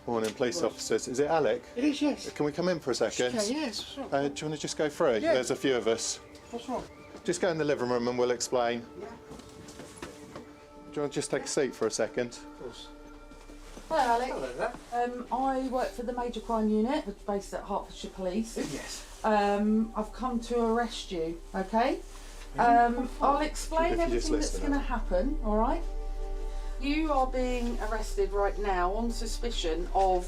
Morning, police officers. Is it Alec? It is, yes. Can we come in for a second? Okay, yes. Sure. Do you want to just go through? Yeah. There's a few of us. What's wrong? Just go in the living room and we'll explain. Yeah. Do you want to just take a seat for a second? Of course. Hello, Alec. Hello there. I work for the Major Crime Unit, which is based at Hertfordshire Police. Yes. I've come to arrest you, okay? I'll explain everything that's going to happen, all right? You are being arrested right now on suspicion of,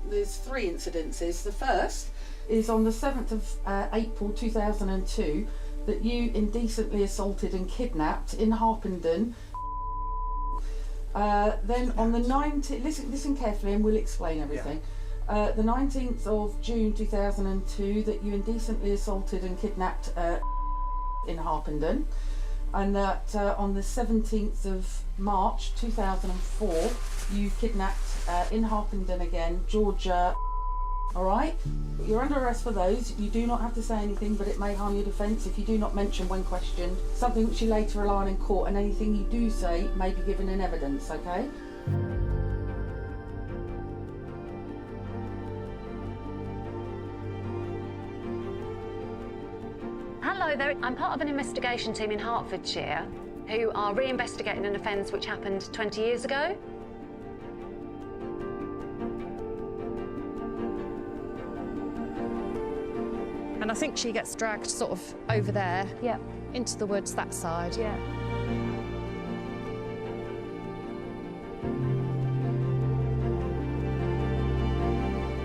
there's 3 incidences. The first is on the 7th of April 2002 that you indecently assaulted and kidnapped in Harpenden. Then on the 19th, listen carefully and we'll explain everything. Yeah. The 19th of June 2002 that you indecently assaulted and kidnapped in Harpenden. And that on the 17th of March 2004 you kidnapped in Harpenden again, Georgia. Alright? You're under arrest for those. You do not have to say anything, but it may harm your defence if you do not mention when questioned something which you later rely on in court, and anything you do say may be given in evidence, okay? Hello there, I'm part of an investigation team in Hertfordshire who are re-investigating an offence which happened 20 years ago. And I think she gets dragged sort of over there, into the woods that side.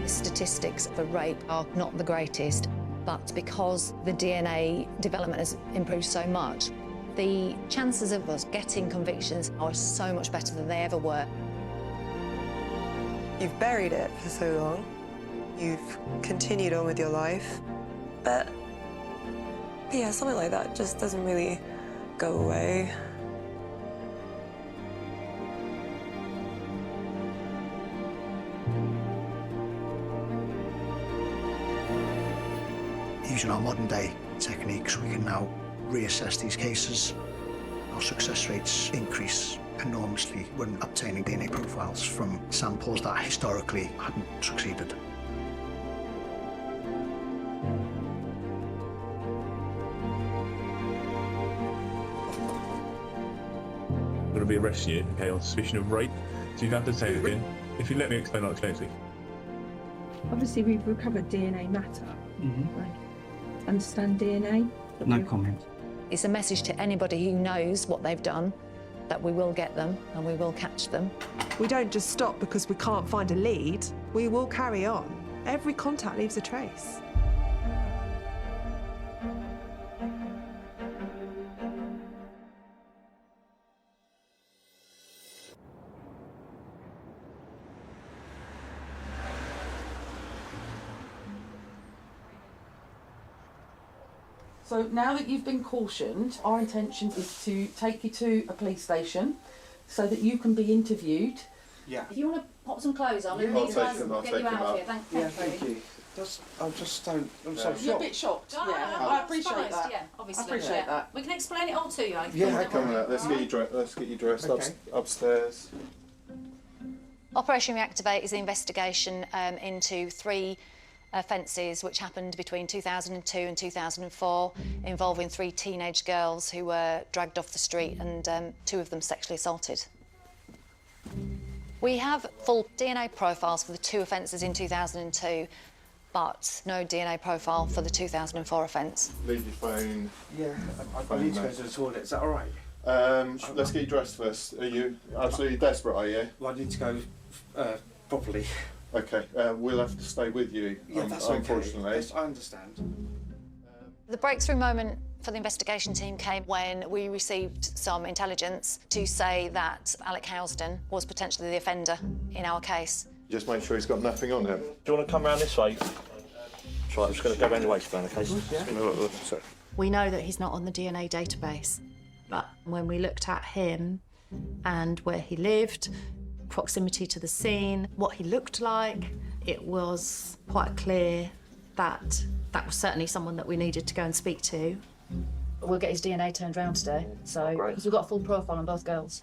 The statistics for rape are not the greatest, but because the DNA development has improved so much, the chances of us getting convictions are so much better than they ever were. You've buried it for so long. You've continued on with your life. But, yeah, something like that just doesn't really go away. Using our modern-day techniques, we can now reassess these cases. Our success rates increase enormously when obtaining DNA profiles from samples that historically hadn't succeeded. I'm going to be arresting you, okay, on suspicion of rape. So you don't have to say anything. If you let me explain, I'll explain to you. Obviously, we've recovered DNA matter. Right. Understand DNA? No comment. It's a message to anybody who knows what they've done that we will get them and we will catch them. We don't just stop because we can't find a lead. We will carry on. Every contact leaves a trace. So now that you've been cautioned, our intention is to take you to a police station so that you can be interviewed. Yeah. If you want to pop some clothes on, and I'll these take guys them, will I'll get take you them out up. of here. Thank you. I just don't. I'm so shocked. You're a bit shocked. No, I appreciate surprised, that. Yeah, obviously. I appreciate that. We can explain it all to you. Yeah, Come on, let's get you dressed Okay. upstairs. Operation Reactivate is the investigation into 3 offences which happened between 2002 and 2004, involving 3 teenage girls who were dragged off the street and 2 of them sexually assaulted. We have full DNA profiles for the 2 offences in 2002, but no DNA profile for the 2004 offence. Leave your phone. Yeah, I need to go to the toilet. Is that all right? Let's get you dressed first. Are you absolutely desperate, are you? Well, I need to go properly. Okay, we'll have to stay with you, Yeah, that's okay. unfortunately. Yes, I understand. The breakthrough moment for the investigation team came when we received some intelligence to say that Alec Housden was potentially the offender in our case. Just make sure he's got nothing on him. Do you want to come round this way? That's right, I'm just going to go round the waistband, okay? Yeah. We know that he's not on the DNA database, but when we looked at him and where he lived, proximity to the scene, what he looked like, it was quite clear that that was certainly someone that we needed to go and speak to. we'll get his DNA turned around today. So, because we've got a full profile on both girls.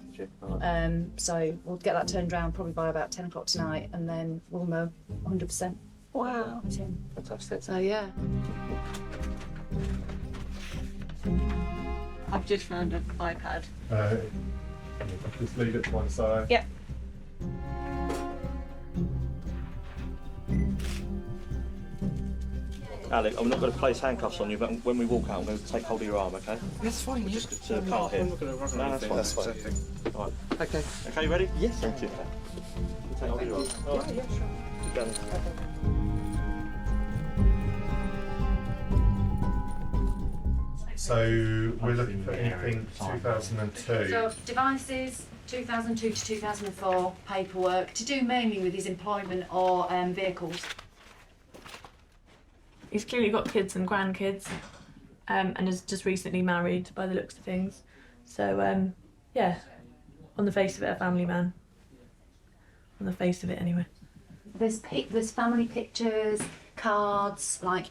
So we'll get that turned around probably by about 10 o'clock tonight, and then we'll know 100%. Wow. Fantastic. So yeah. I've just found an iPad. Just leave it to one side. Yep. Alec, I'm not going to place handcuffs on you, but when we walk out, I'm going to take hold of your arm, okay? That's fine. We'll just to the car here. I'm not going to run or No, anything. that's fine. All right. Okay. Okay, you ready? Yes. Thank you. Take hold of your arm. All right. Yeah, sure. Keep going. So we're looking for anything 2002. So devices, 2002 to 2004, paperwork, to do mainly with his employment or vehicles. He's clearly got kids and grandkids, and is just recently married by the looks of things. So, yeah, on the face of it, a family man. On the face of it, anyway. There's family pictures, cards, like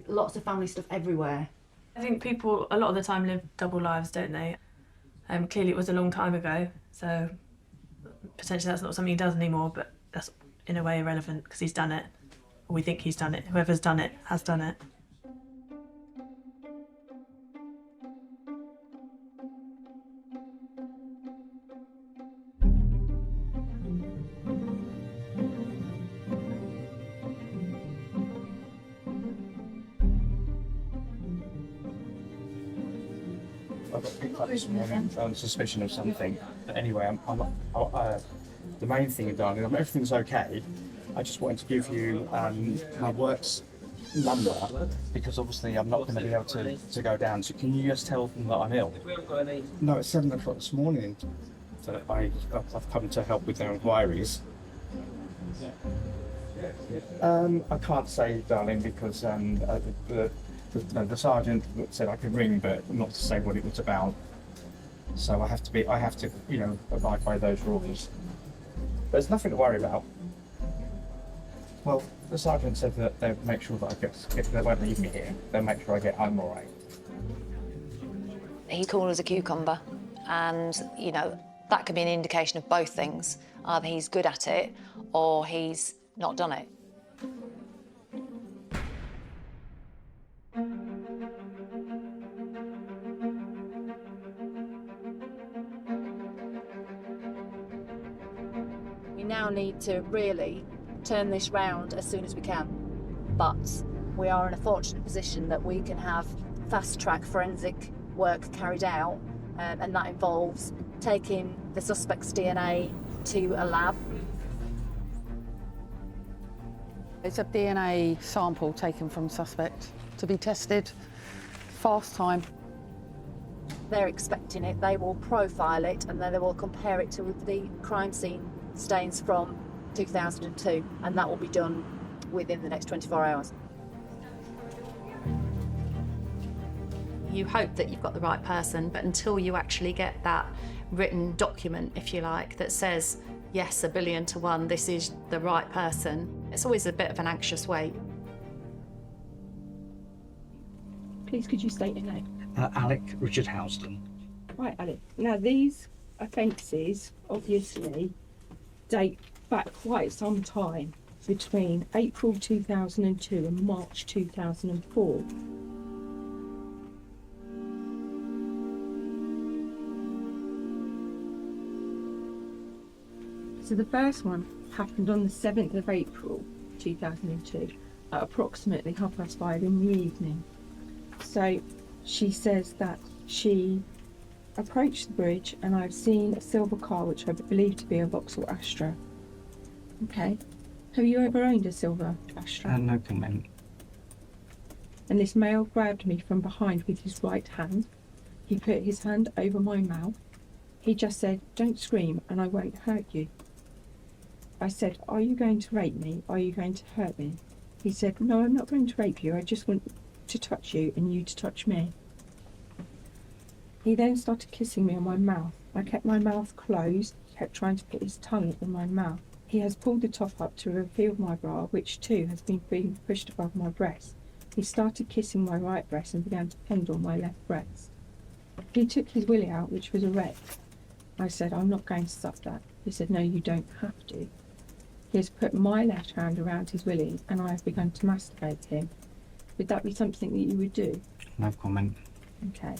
lots of family stuff everywhere. I think people a lot of the time live double lives, don't they? Clearly it was a long time ago, so potentially that's not something he does anymore, but that's in a way irrelevant because he's done it. Or we think he's done it. Whoever's done it has done it. I got picked up this morning on suspicion of something. But anyway, the main thing, darling, everything's okay. I just wanted to give you my work's number because obviously I'm not going to be able to go down. So can you just tell them that I'm ill? No, it's 7 o'clock this morning that I've come to help with their inquiries. I can't say, darling, because the sergeant said I could ring, but not to say what it was about. So I have to, abide by those rules. There's nothing to worry about. Well, the sergeant said that they'll make sure that they won't leave me here. They'll make sure I get home all right. He's cool as a cucumber, and that could be an indication of both things. Either he's good at it or he's not done it. We now need to really turn this round as soon as we can. But we are in a fortunate position that we can have fast-track forensic work carried out, and that involves taking the suspect's DNA to a lab. It's a DNA sample taken from suspect to be tested. Fast time. They're expecting it, they will profile it, and then they will compare it to the crime scene stains from 2002, and that will be done within the next 24 hours. You hope that you've got the right person, but until you actually get that written document, if you like, that says, yes, 1,000,000,000 to 1, this is the right person, it's always a bit of an anxious wait. Please, could you state your name? Alec Richard Housden. Right, Alec. Now, these offences obviously date back quite some time, between April 2002 and March 2004. So the first one happened on the 7th of April 2002 at approximately 5:30 in the evening. So she says that she approached the bridge and I've seen a silver car which I believe to be a Vauxhall Astra. Okay. Have you ever owned a silver Astra? No comment. And this male grabbed me from behind with his right hand. He put his hand over my mouth. He just said, "Don't scream and I won't hurt you." I said, "Are you going to rape me? Are you going to hurt me?" He said, "No, I'm not going to rape you. I just want to touch you and you to touch me." He then started kissing me on my mouth. I kept my mouth closed, kept trying to put his tongue in my mouth. He has pulled the top up to reveal my bra, which too has been being pushed above my breast. He started kissing my right breast and began to fondle my left breast. He took his willy out, which was erect. I said, I'm not going to suck that. He said, no, you don't have to. He has put my left hand around his willy and I have begun to masturbate him. Would that be something that you would do? No comment. Okay.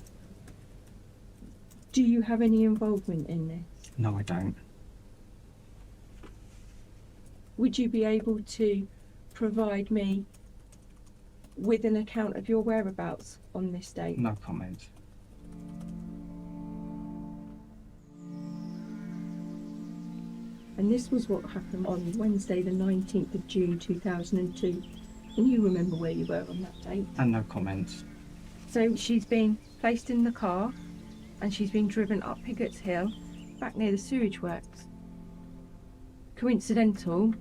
Do you have any involvement in this? No, I don't. Would you be able to provide me with an account of your whereabouts on this date? No comment. And this was what happened on Wednesday the 19th of June 2002. And you remember where you were on that date? And no comment. So she's been placed in the car and she's been driven up Higgott's Hill, back near the sewage works. Coincidental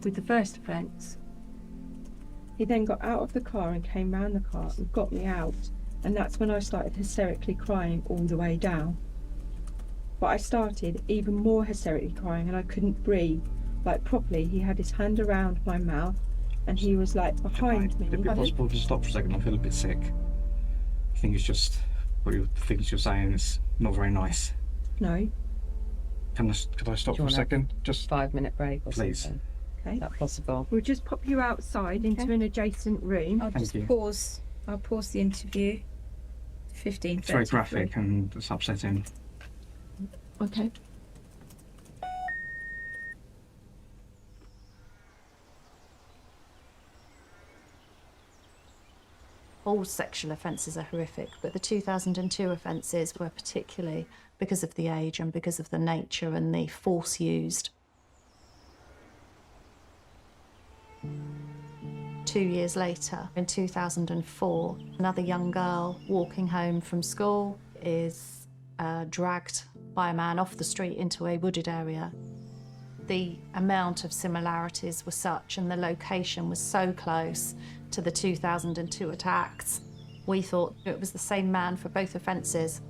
with the first offence. He then got out of the car and came round the car and got me out, and that's when I started hysterically crying all the way down. But I started even more hysterically crying and I couldn't breathe, like properly. He had his hand around my mouth and he was like behind me. Would it be possible to stop for a second? I feel a bit sick. I think it's just what the things you're saying is not very nice. No. Could I stop for a second? Just 5-minute break or please. something. Okay. Is that possible? We'll just pop you outside into an adjacent room. I'll Thank you. pause. I'll pause the interview. 15. It's very graphic and it's upsetting. Okay. All sexual offences are horrific, but the 2002 offences were particularly because of the age and because of the nature and the force used. 2 years later, in 2004, another young girl walking home from school is dragged by a man off the street into a wooded area. The amount of similarities were such and the location was so close to the 2002 attacks, we thought it was the same man for both offences.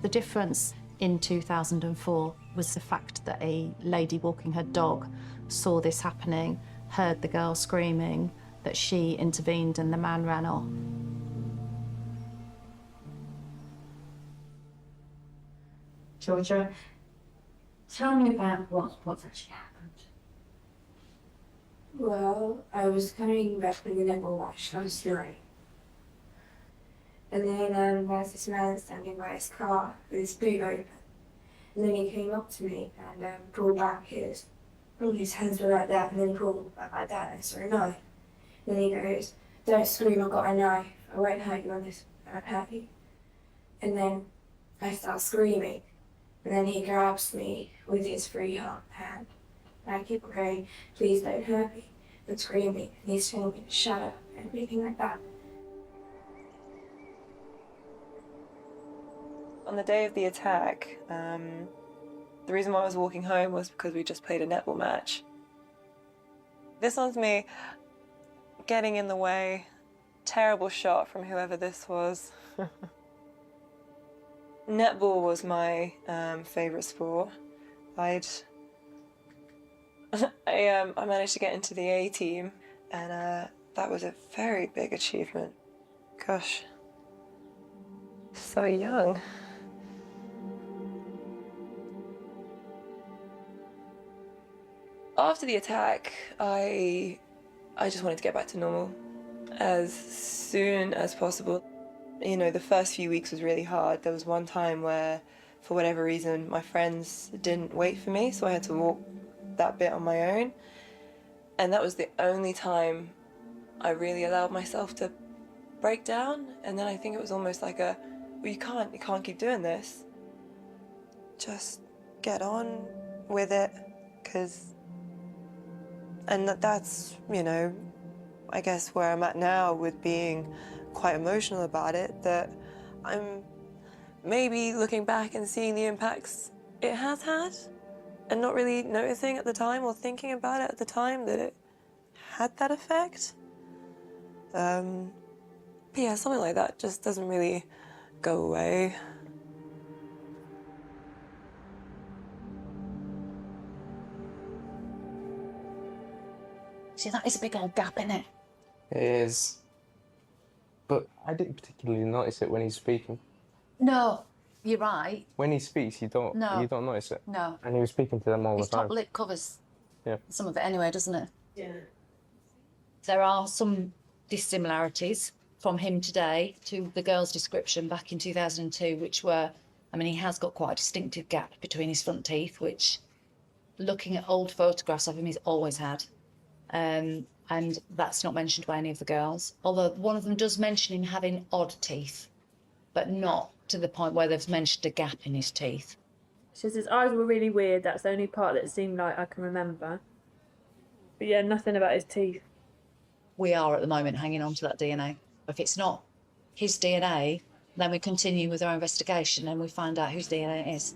The difference in 2004 was the fact that a lady walking her dog saw this happening, heard the girl screaming, that she intervened and the man ran off. Georgia, tell me about what's actually happened. Well, I was coming back from the netball match. I was three. And then there was this man standing by his car with his boot open. And then he came up to me and pulled back his hands were like that, and then he pulled back like that, and I saw a knife. And then he goes, "Don't scream, I've got a knife. I won't hurt you unless I'm happy." And then I start screaming. And then he grabs me with his free hand. And I keep on going, "Please don't hurt me," and screaming. And he's telling me to shut up and everything like that. On the day of the attack, the reason why I was walking home was because we just played a netball match. This one's me getting in the way. Terrible shot from whoever this was. Netball was my favourite sport. I managed to get into the A team, and that was a very big achievement. Gosh, so young. After the attack, I just wanted to get back to normal as soon as possible. You know, the first few weeks was really hard. There was one time where, for whatever reason, my friends didn't wait for me, so I had to walk that bit on my own. And that was the only time I really allowed myself to break down. And then I think it was almost like well, you can't keep doing this. Just get on with it, and that's, you know, I guess where I'm at now with being quite emotional about it, that I'm maybe looking back and seeing the impacts it has had and not really noticing at the time or thinking about it at the time that it had that effect. But yeah, something like that just doesn't really go away. See, that is a big old gap, isn't it? It is. But I didn't particularly notice it when he's speaking. No, you're right. When he speaks, you don't notice it. No. And he was speaking to them all His the time. top lip covers Yeah. some of it anyway, doesn't it? Yeah. There are some dissimilarities from him today to the girl's description back in 2002, which were, I mean, he has got quite a distinctive gap between his front teeth, which, looking at old photographs of him, he's always had. And that's not mentioned by any of the girls. Although one of them does mention him having odd teeth, but not to the point where they've mentioned a gap in his teeth. She says his eyes were really weird. That's the only part that seemed like I can remember. But yeah, nothing about his teeth. We are at the moment hanging on to that DNA. If it's not his DNA, then we continue with our investigation and we find out whose DNA it is.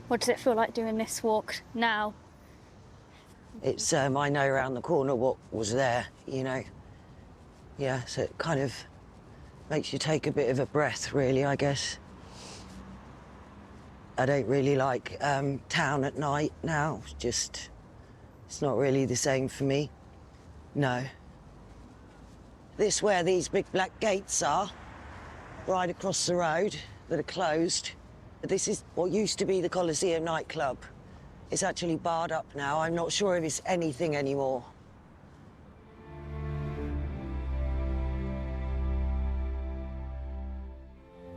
What does it feel like doing this walk now? It's, I know around the corner what was there, you know. Yeah, so it kind of makes you take a bit of a breath, really, I guess. I don't really like town at night now. It's not really the same for me. No. This where these big black gates are, right across the road, that are closed. This is what used to be the Coliseum nightclub. It's actually barred up now. I'm not sure if it's anything anymore.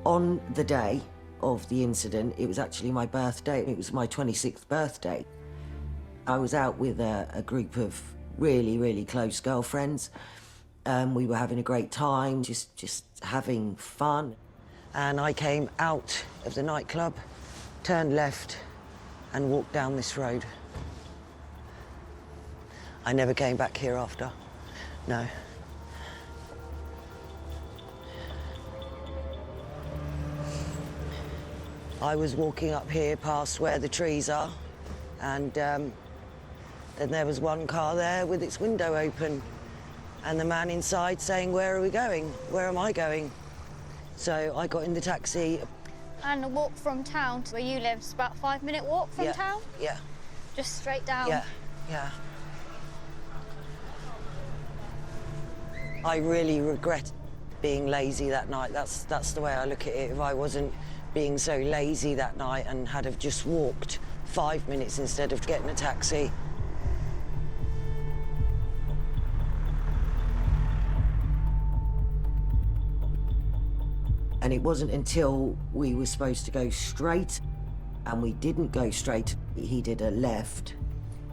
On the day of the incident, it was actually my birthday. It was my 26th birthday. I was out with a group of really, really close girlfriends. We were having a great time, just having fun. And I came out of the nightclub, turned left, and walked down this road. I never came back here after, no. I was walking up here past where the trees are, and then there was one car there with its window open, and the man inside saying, "Where are we going? Where am I going?" So I got in the taxi. And the walk from town to where you live is about a 5-minute walk from town? Yeah. Just straight down? Yeah, yeah. I really regret being lazy that night. That's the way I look at it. If I wasn't being so lazy that night and had have just walked 5 minutes instead of getting a taxi. And it wasn't until we were supposed to go straight, and we didn't go straight, he did a left,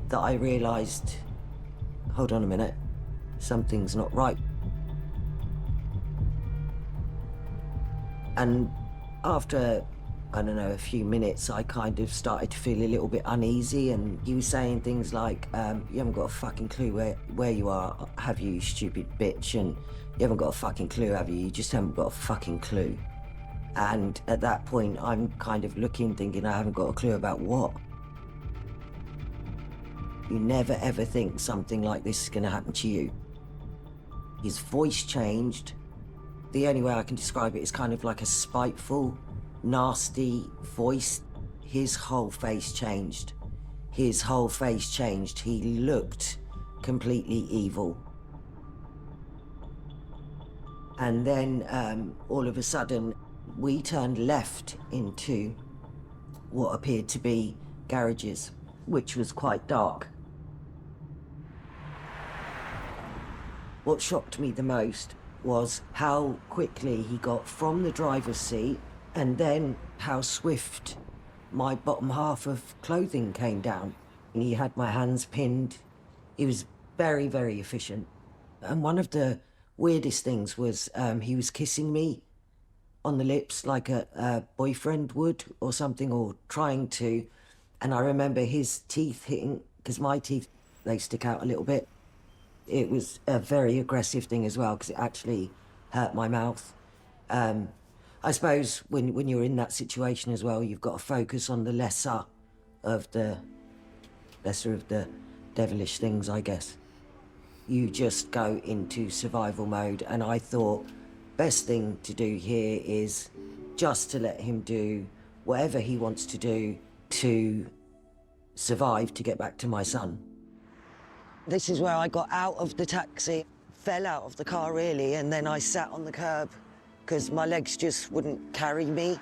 that I realised, hold on a minute, something's not right. And after, I don't know, a few minutes, I kind of started to feel a little bit uneasy, and he was saying things like, you haven't got a fucking clue where you are, have you, you stupid bitch? And you haven't got a fucking clue, have you? You just haven't got a fucking clue. And at that point, I'm kind of looking, thinking, I haven't got a clue about what? You never ever think something like this is gonna happen to you. His voice changed. The only way I can describe it is kind of like a spiteful, nasty voice. His whole face changed. His whole face changed. He looked completely evil. And then all of a sudden, we turned left into what appeared to be garages, which was quite dark. What shocked me the most was how quickly he got from the driver's seat, and then how swift my bottom half of clothing came down. And he had my hands pinned. He was very, very efficient. And one of the weirdest things was he was kissing me on the lips like a boyfriend would or something, or trying to. And I remember his teeth hitting, because my teeth, they stick out a little bit. It was a very aggressive thing as well, because it actually hurt my mouth. I suppose when you're in that situation as well, you've got to focus on the lesser of the devilish things, I guess. you just go into survival mode. And I thought, best thing to do here is just to let him do whatever he wants to do to survive to get back to my son. This is where I got out of the taxi, fell out of the car really, and then I sat on the curb because my legs just wouldn't carry me.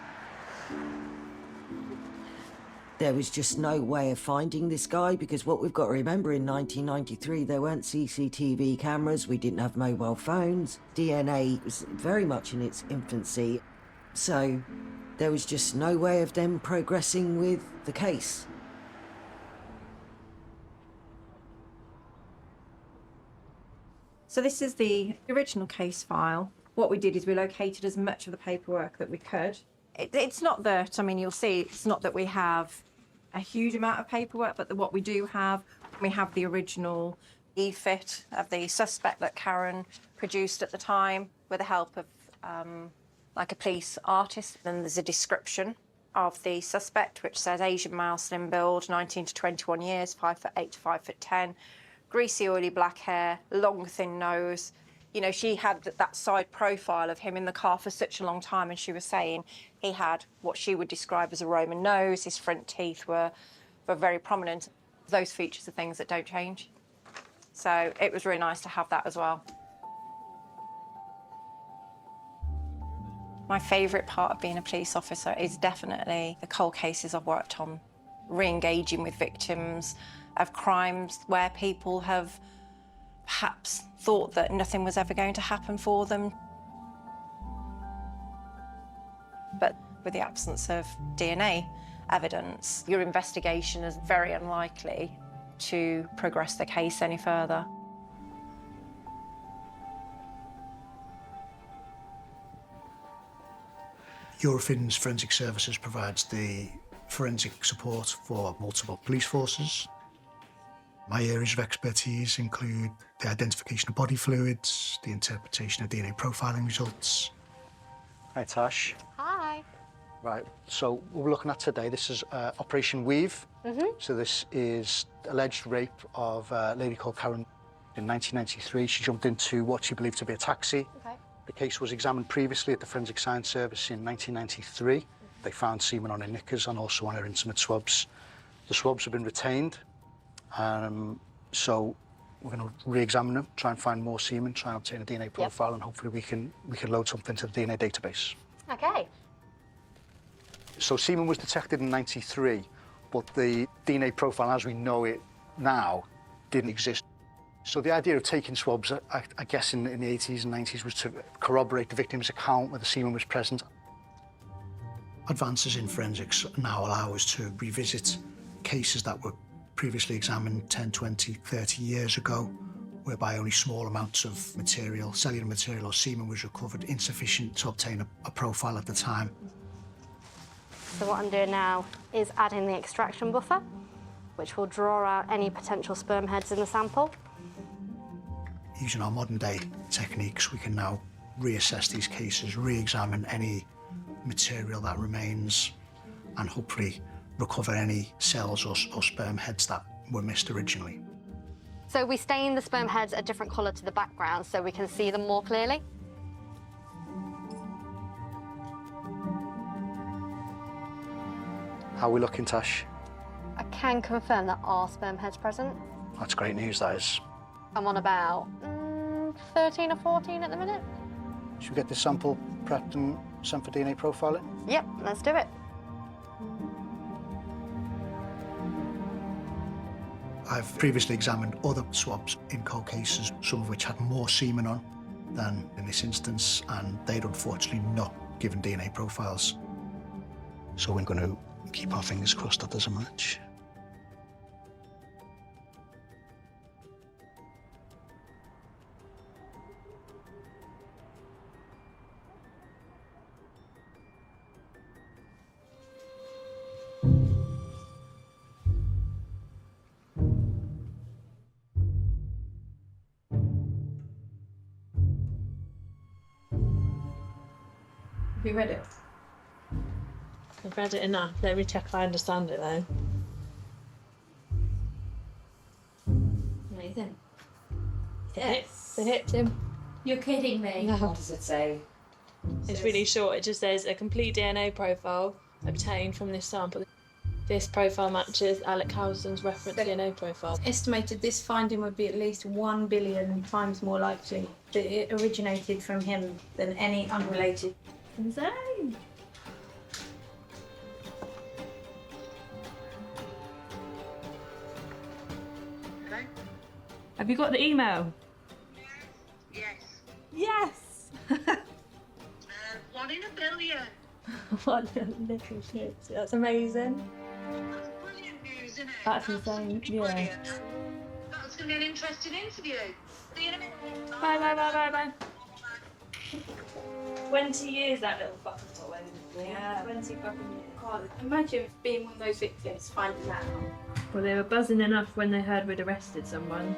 There was just no way of finding this guy, because what we've got to remember, in 1993 there weren't CCTV cameras, we didn't have mobile phones, DNA was very much in its infancy, so there was just no way of them progressing with the case. So this is the original case file. What we did is we located as much of the paperwork that we could. It's not that, I mean, you'll see, it's not that we have a huge amount of paperwork, but what we do have, we have the original e-fit of the suspect that Karen produced at the time with the help of like a police artist. Then there's a description of the suspect, which says Asian male, slim build, 19 to 21 years, 5'8" to 5'10", greasy, oily black hair, long, thin nose. You know, she had that side profile of him in the car for such a long time, and she was saying he had what she would describe as a Roman nose, his front teeth were very prominent. Those features are things that don't change. So it was really nice to have that as well. My favourite part of being a police officer is definitely the cold cases I've worked on, re-engaging with victims of crimes where people have perhaps thought that nothing was ever going to happen for them. But with the absence of DNA evidence, your investigation is very unlikely to progress the case any further. Eurofins Forensic Services provides the forensic support for multiple police forces. My areas of expertise include the identification of body fluids, the interpretation of DNA profiling results. Hi, Tash. Hi. Right, so what we're looking at today, this is Operation Weave. So this is alleged rape of a lady called Karen. In 1993, she jumped into what she believed to be a taxi. Okay. The case was examined previously at the Forensic Science Service in 1993. They found semen on her knickers and also on her intimate swabs. The swabs have been retained. So we're going to re-examine them, try and find more semen, try and obtain a DNA profile, and hopefully we can load something to the DNA database. Okay. So semen was detected in '93, but the DNA profile as we know it now didn't exist. So the idea of taking swabs, I guess in the 80s and 90s, was to corroborate the victim's account where the semen was present. Advances in forensics now allow us to revisit cases that were previously examined 10, 20, 30 years ago, whereby only small amounts of material, cellular material or semen was recovered, insufficient to obtain a profile at the time. So what I'm doing now is adding the extraction buffer, which will draw out any potential sperm heads in the sample. Using our modern day techniques, we can now reassess these cases, re-examine any material that remains, and hopefully recover any cells or sperm heads that were missed originally. So we stain the sperm heads a different colour to the background so we can see them more clearly. How are we looking, Tash? I can confirm there are sperm heads present. That's great news, that is. I'm on about 13 or 14 at the minute. Should we get this sample prepped and sent for DNA profiling? Yep, let's do it. I've previously examined other swabs in cold cases, some of which had more semen on than in this instance, and they'd unfortunately not given DNA profiles. So we're going to keep our fingers crossed that there's a match. Have you read it? I've read it enough. Let me check I understand it though. Amazing. Yes. It hit him. You're kidding me. No. What does it say? It's really short. It just says a complete DNA profile obtained from this sample. This profile matches Alec Howson's reference DNA profile. Estimated this finding would be at least 1 billion times more likely that it originated from him than any unrelated. Insane. Have you got the email? Yes. Yes! 1 in a billion. What a little shit. That's amazing. Brilliant news, isn't it? That's insane. Yeah. Brilliant. That's going to be an interesting interview. See you in a minute. Bye, bye, bye, bye, bye. 20 years that little fucker got away with it. Yeah. 20 fucking years. God, imagine being one of those victims finding that out. Well, they were buzzing enough when they heard we'd arrested someone.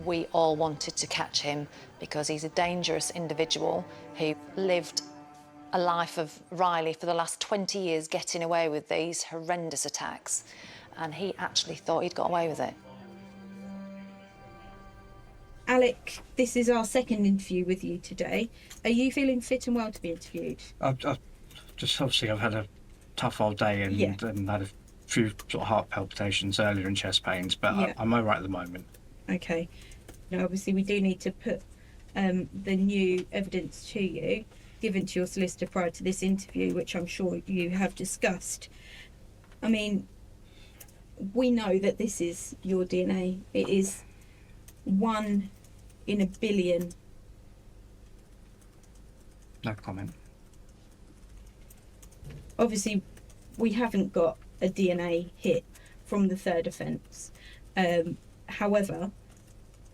We all wanted to catch him because he's a dangerous individual who lived a life of Riley for the last 20 years getting away with these horrendous attacks, and he actually thought he'd got away with it. Alec, this is our second interview with you today. Are you feeling fit and well to be interviewed? I've just obviously I've had a tough old day and had a few sort of heart palpitations earlier and chest pains, but I'm all right at the moment. Okay. Now, obviously, we do need to put the new evidence to you, given to your solicitor prior to this interview, which I'm sure you have discussed. I mean, we know that this is your DNA. It is 1 in a billion. No comment. Obviously, we haven't got a DNA hit from the third offence. However,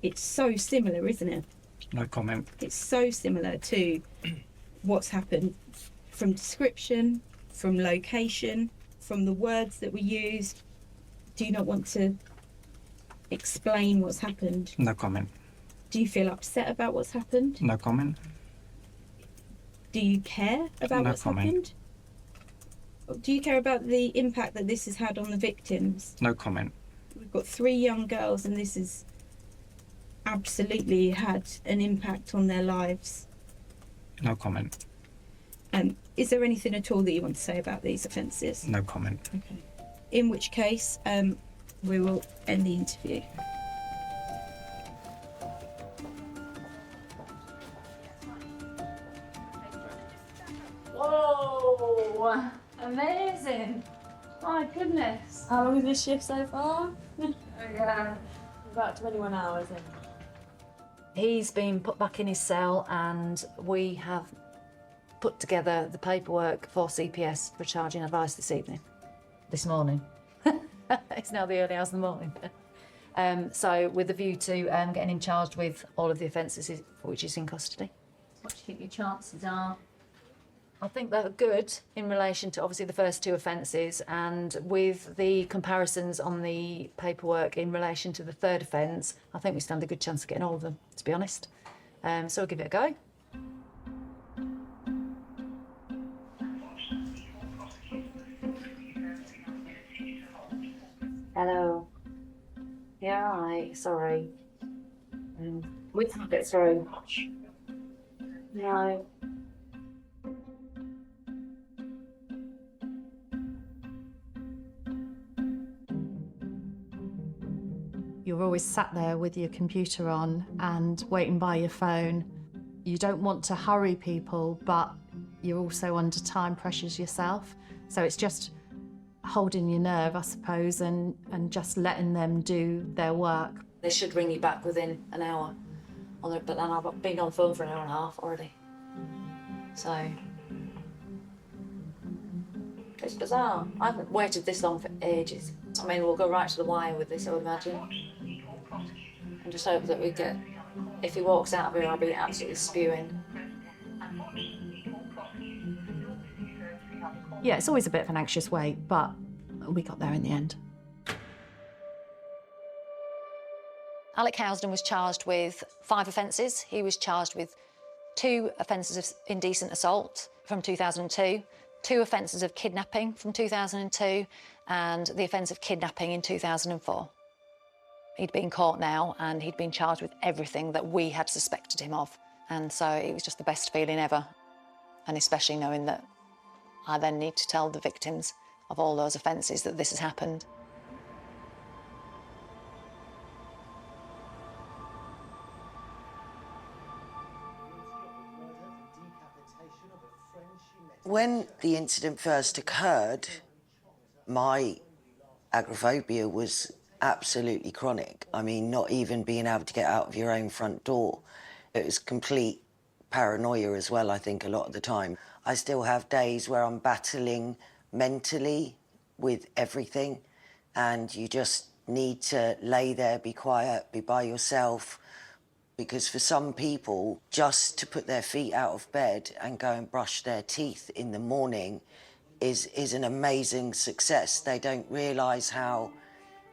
it's so similar, isn't it? No comment. It's so similar to what's happened from description, from location, from the words that were used. Do you not want to explain what's happened? No comment. Do you feel upset about what's happened? No comment. Do you care about No what's comment. happened? Do you care about the impact that this has had on the victims? No comment. We've got 3 young girls and this has absolutely had an impact on their lives. No comment. Is there anything at all that you want to say about these offences? No comment. Okay. In which case, we will end the interview. Whoa! Amazing! My goodness. How long is this shift so far? About 21 hours in. He's been put back in his cell and we have put together the paperwork for CPS for charging advice this morning. It's now the early hours of the morning. So with a view to getting him charged with all of the offences for which he's in custody. What do you think your chances are? I think they're good in relation to obviously the first 2 offences, and with the comparisons on the paperwork in relation to the third offence, I think we stand a good chance of getting all of them, to be honest. So we'll give it a go. Hello. Yeah, right, sorry. We can't get through. No. You're always sat there with your computer on and waiting by your phone. You don't want to hurry people, but you're also under time pressures yourself. So it's just holding your nerve, I suppose, and just letting them do their work. They should ring you back within an hour. But then I've been on the phone for an hour and a half already. So it's bizarre. I haven't waited this long for ages. I mean, we'll go right to the wire with this, I would imagine. And just hope that we get, if he walks out of here, I'll be absolutely spewing. Yeah, it's always a bit of an anxious wait, but we got there in the end. Alec Housden was charged with 5 offences. He was charged with 2 offences of indecent assault from 2002, 2 offences of kidnapping from 2002, and the offence of kidnapping in 2004. He'd been caught now, and he'd been charged with everything that we had suspected him of. And so it was just the best feeling ever, and especially knowing that I then need to tell the victims of all those offences that this has happened. When the incident first occurred, my agoraphobia was absolutely chronic. I mean, not even being able to get out of your own front door. It was complete paranoia as well, I think, a lot of the time. I still have days where I'm battling mentally with everything, and you just need to lay there, be quiet, be by yourself, because for some people, just to put their feet out of bed and go and brush their teeth in the morning is an amazing success. They don't realise how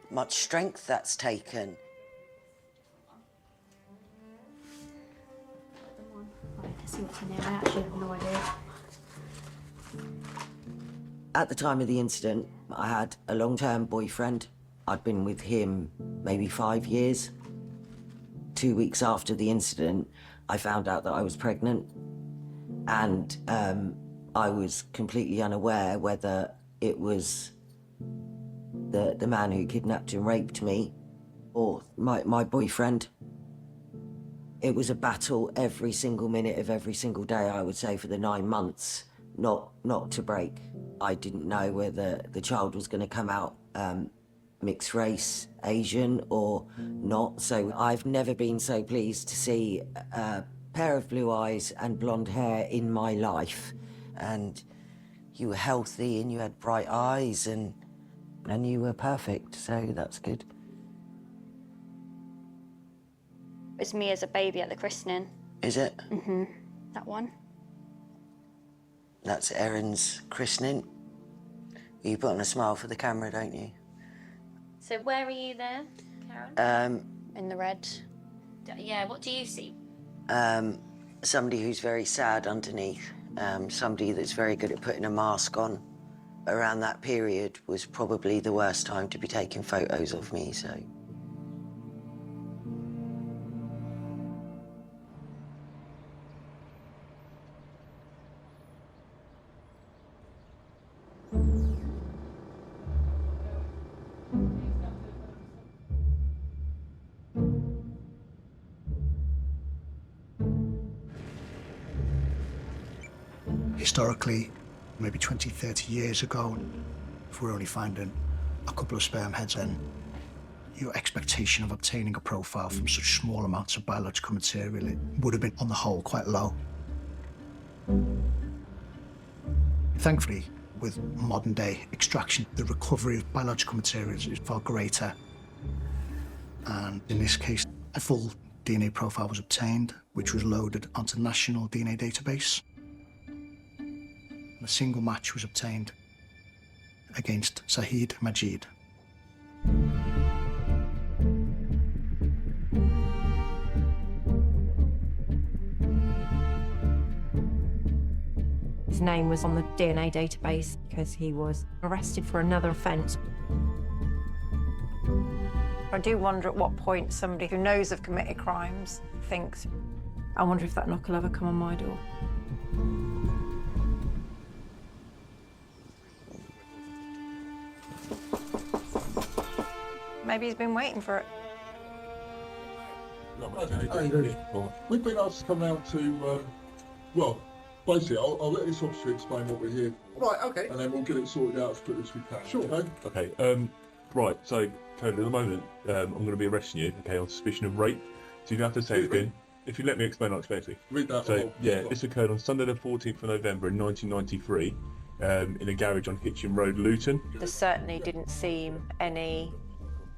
much strength that's taken. I actually have no idea. At the time of the incident, I had a long-term boyfriend. I'd been with him maybe 5 years. 2 weeks after the incident, I found out that I was pregnant, and I was completely unaware whether it was the man who kidnapped and raped me or my boyfriend. It was a battle every single minute of every single day, I would say, for the 9 months, not to break. I didn't know whether the child was going to come out mixed race, Asian or not. So I've never been so pleased to see a pair of blue eyes and blonde hair in my life. And you were healthy and you had bright eyes and you were perfect, so that's good. It was me as a baby at the christening. Is it? Mm-hmm. That one. That's Erin's christening. You put on a smile for the camera, don't you? So where are you there, Karen? In the red. Yeah, what do you see? Somebody who's very sad underneath. Somebody that's very good at putting a mask on. Around that period was probably the worst time to be taking photos of me, so. Historically, maybe 20, 30 years ago, if we're only finding a couple of sperm heads, then your expectation of obtaining a profile from such small amounts of biological material, it would have been, on the whole, quite low. Thankfully, with modern-day extraction, the recovery of biological materials is far greater. And in this case, a full DNA profile was obtained, which was loaded onto the National DNA Database. A single match was obtained against Zahid Majid. His name was on the DNA database because he was arrested for another offence. I do wonder at what point somebody who knows of committed crimes thinks, I wonder if that knock will ever come on my door. Maybe he's been waiting for it. We've been asked to come out to, well, basically, I'll let this officer explain what we're here for. Right, okay. And then we'll get it sorted out as quickly as we can. Sure. Okay? Okay, right, so, Cody, at the moment, I'm going to be arresting you, okay, on suspicion of rape. So you have to say it again. If you let me explain, I'll explain it to you. Read that. So, yeah, this occurred on Sunday the 14th of November in 1993, in a garage on Hitchin Road, Luton. There certainly didn't seem any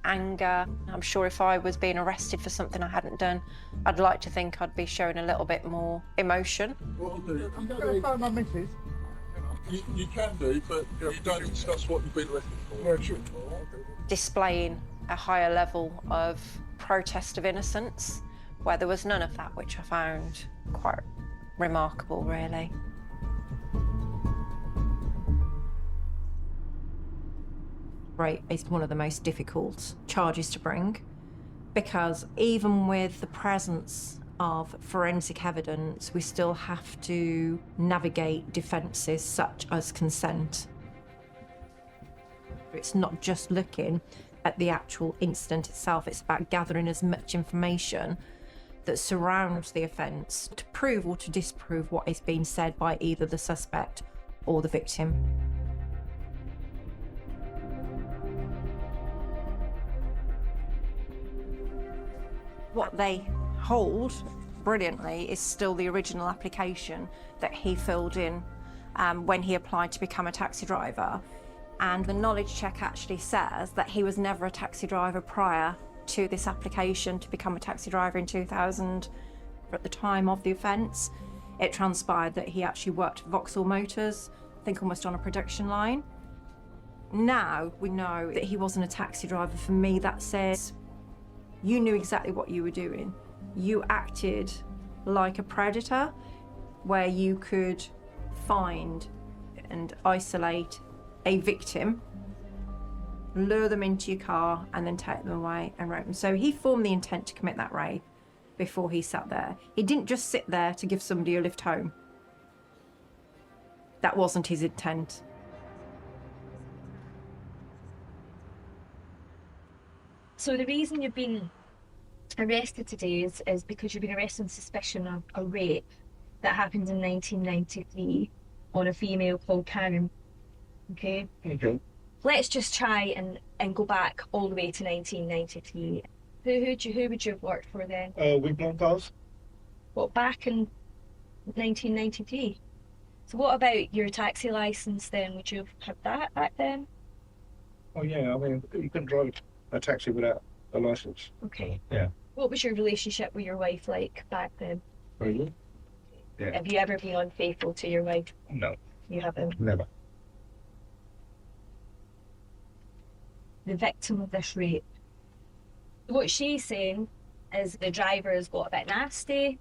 anger. I'm sure if I was being arrested for something I hadn't done, I'd like to think I'd be showing a little bit more emotion. What I'll do, I'm going to phone my missus. You can do, but you don't discuss what you've been arrested for. Yeah, sure. Displaying a higher level of protest of innocence, where there was none of that, which I found quite remarkable, really. Rape is one of the most difficult charges to bring, because even with the presence of forensic evidence, we still have to navigate defences such as consent. It's not just looking at the actual incident itself, it's about gathering as much information that surrounds the offence to prove or to disprove what is being said by either the suspect or the victim. What they hold brilliantly is still the original application that he filled in when he applied to become a taxi driver. And the knowledge check actually says that he was never a taxi driver prior to this application to become a taxi driver in 2000. At the time of the offence, it transpired that he actually worked for Vauxhall Motors, I think almost on a production line. Now we know that he wasn't a taxi driver. For me, that says you knew exactly what you were doing. You acted like a predator, where you could find and isolate a victim, lure them into your car, and then take them away and rape them. So he formed the intent to commit that rape before he sat there. He didn't just sit there to give somebody a lift home. That wasn't his intent. So the reason you've been arrested today is because you've been arrested on suspicion of a rape that happened in 1993 on a female called Karen. Okay? Okay. Let's just try and go back all the way to 1993. Who would you have worked for then? Wigmore Cars. What, back in 1993? So what about your taxi licence then? Would you have had that back then? Oh yeah, I mean, you couldn't drive a taxi without a licence. Okay. Yeah. What was your relationship with your wife like back then? Very good. Yeah. Have you ever been unfaithful to your wife? No. You haven't? Never. The victim of this rape. What she's saying is the driver has got a bit nasty,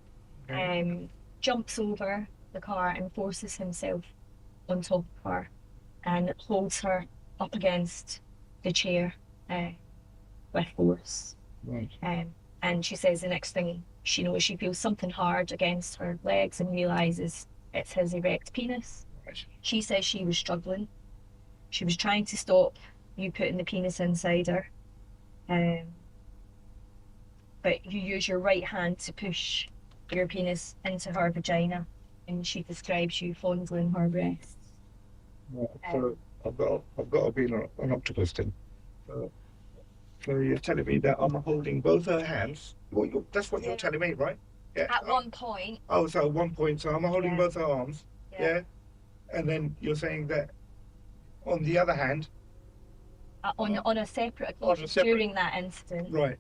jumps over the car and forces himself on top of her and holds her up against the chair with force. Right. And she says the next thing she knows, she feels something hard against her legs and realises it's his erect penis. Right. She says she was struggling. She was trying to stop you putting the penis inside her. But you use your right hand to push your penis into her vagina, and she describes you fondling her breasts. Right. So I've got to be an octopus then. So you're telling me that I'm holding both her hands? Well, that's what you're telling me, right? Yeah. At one point. Oh, so at one point, so I'm holding both her arms. Yeah. And then you're saying that on the other hand. On a separate occasion during that incident. Right.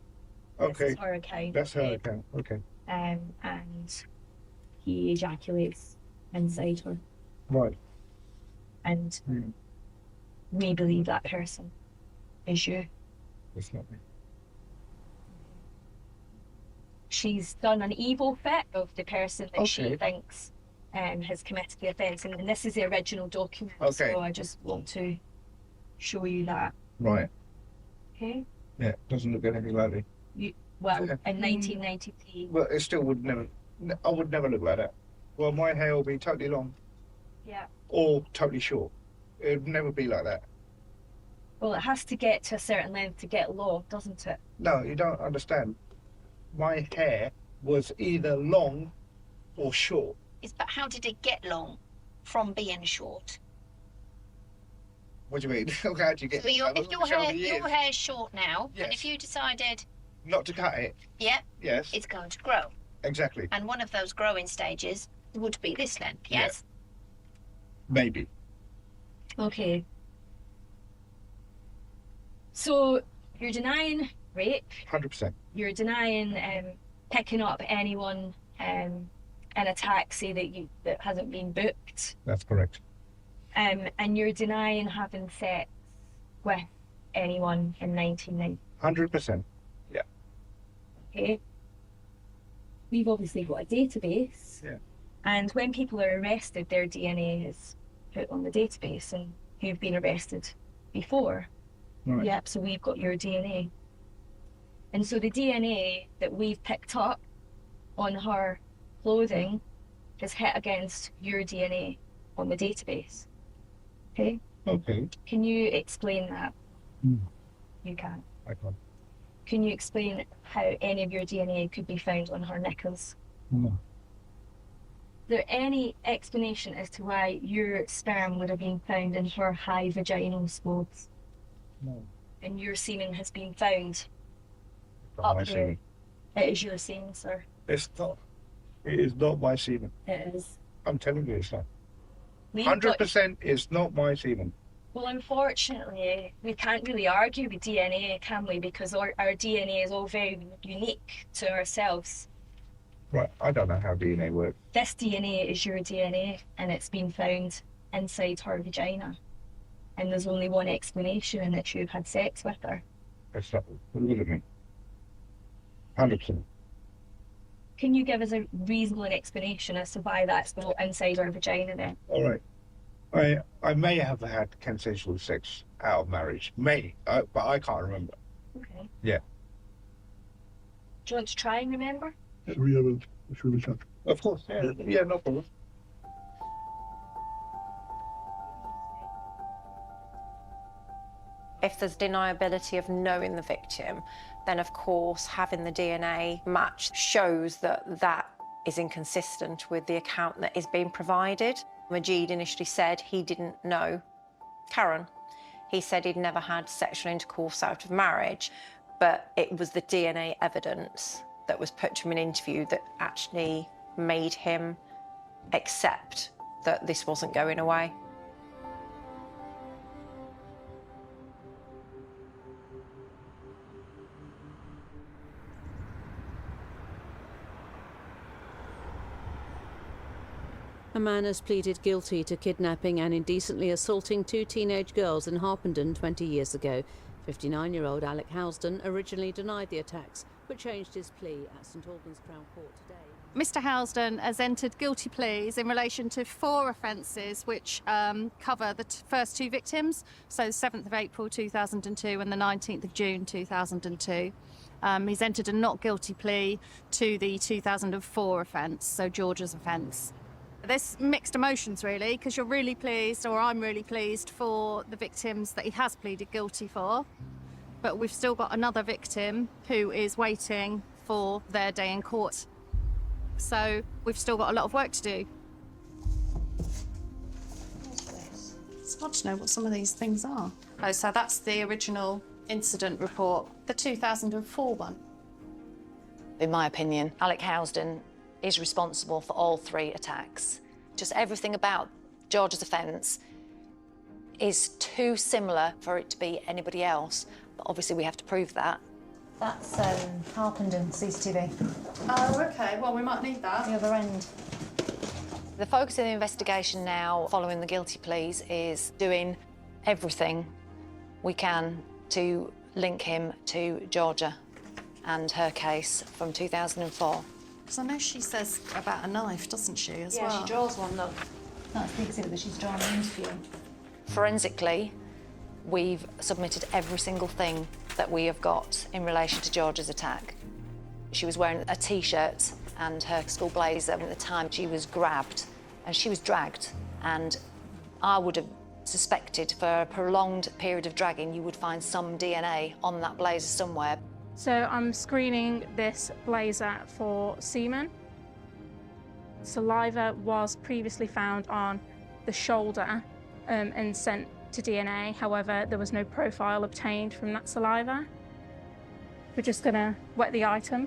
Okay. This is her account. That's her account. Okay. And he ejaculates inside her. Right. And we believe that person is you. It's not me. She's done an evil fit of the person that she thinks has committed the offence, and this is the original document. Okay. So I just want to show you that. Right. Okay. Yeah. Doesn't look anything like me. In 1993. Well, it still would never. I would never look like that. Well, my hair will be totally long. Yeah. Or totally short. It would never be like that. Well, it has to get to a certain length to get long, doesn't it? No, you don't understand. My hair was either long or short. But how did it get long from being short? What do you mean? How do you get? So if your hair's short now, Yes. and if you decided Not to cut it. Yeah. Yes. It's going to grow. Exactly. And one of those growing stages would be this length, yes? Maybe. Okay. So you're denying rape. 100%. You're denying picking up anyone in a taxi that hasn't been booked. That's correct. And you're denying having sex with anyone in 1990. 100%. Yeah. Okay. We've obviously got a database. Yeah. And when people are arrested, their DNA is put on the database and who've been arrested before. Right. Yep, so we've got your DNA. And so the DNA that we've picked up on her clothing is hit against your DNA on the database. Okay? Okay. Can you explain that? Mm. You can. I can't. Can you explain how any of your DNA could be found on her knickers? No. Is there any explanation as to why your sperm would have been found in her high vaginal swabs? No. And your semen has been found Not my up there? semen. It is your semen, sir. It's not. It is not my semen. It is. I'm telling you, it's not. We've got- 100% is not my semen. Well, unfortunately, we can't really argue with DNA, can we? Because our DNA is all very unique to ourselves. Right, I don't know how DNA works. This DNA is your DNA, and it's been found inside her vagina. And there's only one explanation, and that you've had sex with her. It's not. Look at me. 100%. Can you give us a reasonable explanation as to why that's not inside her vagina then? All right. I may have had consensual sex out of marriage. May, but I can't remember. Okay. Yeah. Do you want to try and remember? Of course, yeah. Yeah, no problem. If there's deniability of knowing the victim, then of course having the DNA match shows that that is inconsistent with the account that is being provided. Majid initially said he didn't know Karen. He said he'd never had sexual intercourse out of marriage, but it was the DNA evidence that was put to him in an interview that actually made him accept that this wasn't going away. A man has pleaded guilty to kidnapping and indecently assaulting 2 teenage girls in Harpenden 20 years ago. 59-year-old Alec Housden originally denied the attacks, but changed his plea at St Albans Crown Court today. Mr Housden has entered guilty pleas in relation to 4 offences which cover the first 2 victims, so the 7th of April 2002 and the 19th of June 2002. He's entered a not guilty plea to the 2004 offence, so Georgia's offence. There's mixed emotions really, because you're really pleased, or I'm really pleased, for the victims that he has pleaded guilty for. But we've still got another victim who is waiting for their day in court. So we've still got a lot of work to do. It's hard to know what some of these things are. Oh, so that's the original incident report, the 2004 one. In my opinion, Alec Housden is responsible for all 3 attacks. Just everything about George's offence is too similar for it to be anybody else, but obviously we have to prove that. That's Harpenden CCTV. Oh, okay. Well, we might need that. The other end. The focus of the investigation now, following the guilty pleas, is doing everything we can to link him to Georgia and her case from 2004. Because I know she says about a knife, doesn't she, as Yeah, well? she draws one, look. That's the exhibit that she's drawn in the interview. Forensically, we've submitted every single thing that we have got in relation to Georgia's attack. She was wearing a T-shirt and her school blazer, and at the time she was grabbed and she was dragged, and I would have suspected for a prolonged period of dragging you would find some DNA on that blazer somewhere. So I'm screening this blazer for semen. Saliva was previously found on the shoulder and sent to DNA. However, there was no profile obtained from that saliva. We're just gonna wet the item,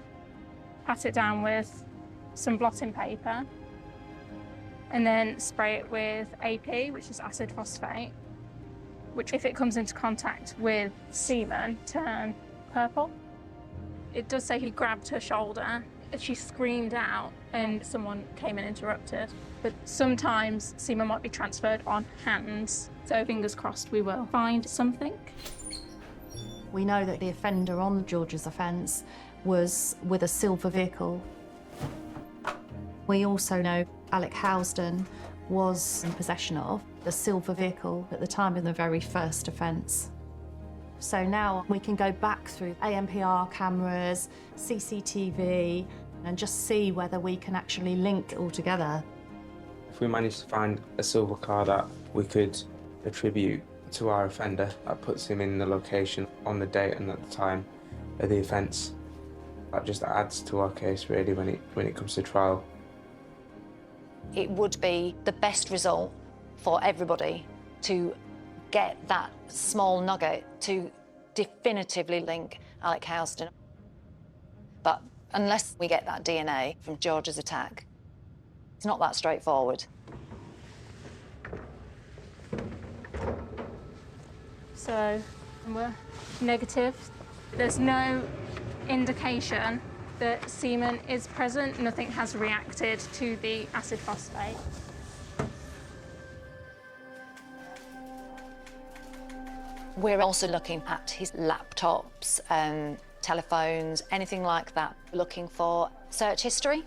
pat it down with some blotting paper, and then spray it with AP, which is acid phosphate, which if it comes into contact with semen, turn purple. It does say he grabbed her shoulder. She screamed out and someone came and interrupted. But sometimes semen might be transferred on hands. So fingers crossed we will find something. We know that the offender on Georgia's offence was with a silver vehicle. We also know Alec Housden was in possession of the silver vehicle at the time of the very first offence. So now we can go back through ANPR cameras, CCTV, and just see whether we can actually link it all together. If we manage to find a silver car that we could attribute to our offender, that puts him in the location on the date and at the time of the offence. That just adds to our case really when it comes to trial. It would be the best result for everybody to get that small nugget to definitively link Alec Housden. But unless we get that DNA from George's attack, it's not that straightforward. So we're negative. There's no indication that semen is present. Nothing has reacted to the acid phosphate. We're also looking at his laptops, telephones, anything like that, looking for search history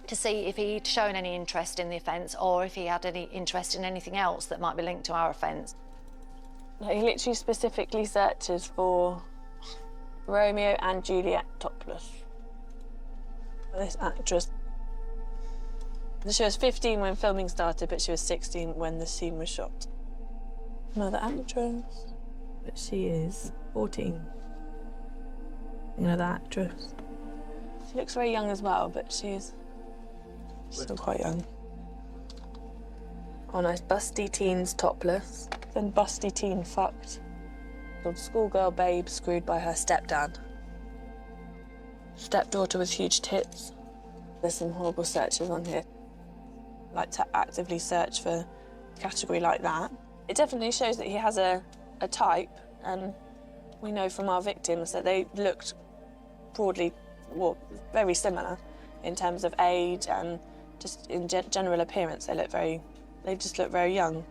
to see if he'd shown any interest in the offence or if he had any interest in anything else that might be linked to our offence. He literally specifically searches for Romeo and Juliet topless. This actress. She was 15 when filming started, but she was 16 when the scene was shot. Another actress. But she is 14. Another actress. She looks very young as well, but she's still quite young. Oh, nice. Busty teens topless. Then busty teen fucked. Schoolgirl babe screwed by her stepdad. Stepdaughter with huge tits. There's some horrible searches on here. Like to actively search for a category like that. It definitely shows that he has a type, and we know from our victims that they looked broadly, well, very similar in terms of age and just in general appearance. They just look very young.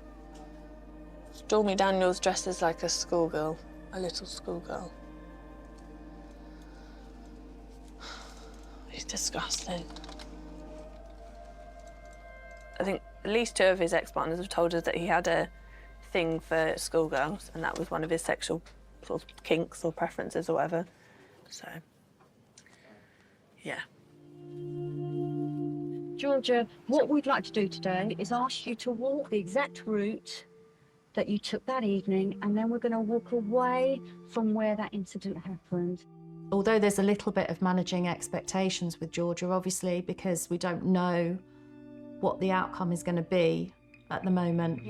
Stormy Daniels dresses like a schoolgirl, a little schoolgirl. He's disgusting. I think at least 2 of his ex-partners have told us that he had a thing for schoolgirls, and that was one of his sexual sort of kinks or preferences or whatever. So, yeah. Georgia, what we'd like to do today is ask you to walk the exact route that you took that evening, and then we're going to walk away from where that incident happened. Although there's a little bit of managing expectations with Georgia, obviously, because we don't know what the outcome is going to be at the moment.